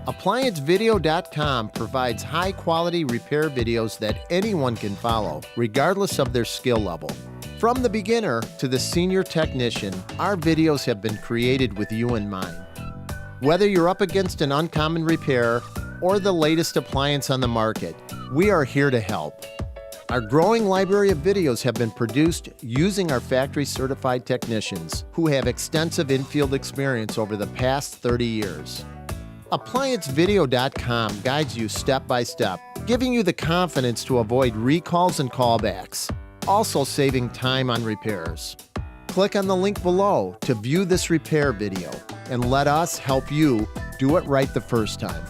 ApplianceVideo.com provides high-quality repair videos that anyone can follow, regardless of their skill level. From the beginner to the senior technician, our videos have been created with you in mind. Whether you're up against an uncommon repair or the latest appliance on the market, we are here to help. Our growing library of videos have been produced using our factory-certified technicians who have extensive infield experience over the past 30 years. ApplianceVideo.com guides you step by step, giving you the confidence to avoid recalls and callbacks, also saving time on repairs. Click on the link below to view this repair video and let us help you do it right the first time.